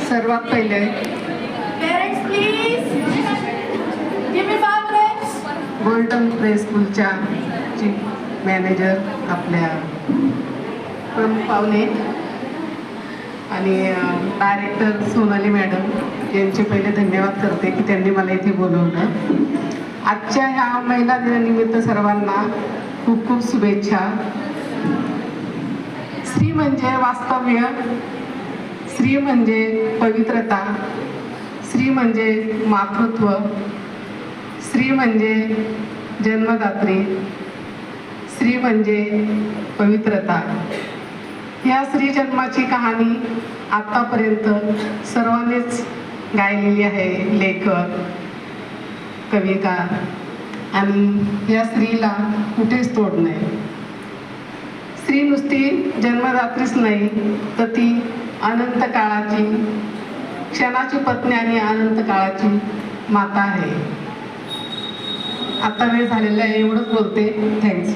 सर्वात पहिले Parents, please. Give me 5 minutes. Golden play स्कूलच्या चीफ मॅनेजर आपल्या प्रमुख पाहुणे आणि डायरेक्टर सोनाली मॅडम यांचे पहिले धन्यवाद करते की त्यांनी मला इथे बोलवलं. आजच्या ह्या महिला दिनानिमित्त सर्वांना खूप खूप शुभेच्छा. स्त्री म्हणजे वास्तव्य, स्त्री म्हणजे पवित्रता, स्त्री म्हणजे मातृत्व, स्त्री म्हणजे जन्मदात्री, स्त्री म्हणजे पवित्रता. या स्त्री जन्माची कहाणी आतापर्यंत सर्वांनीच गायलेली आहे, लेखक, कविकार, आणि या स्त्रीला कुठेच तोड नाही. स्त्री नुसती जन्मदात्रीच नाही तर ती अनंत काळाची, क्षणाची पत्नी आणि अनंत काळाची माता आहे. आता वेळ झालेला आहे, एवढंच बोलते. थँक्स.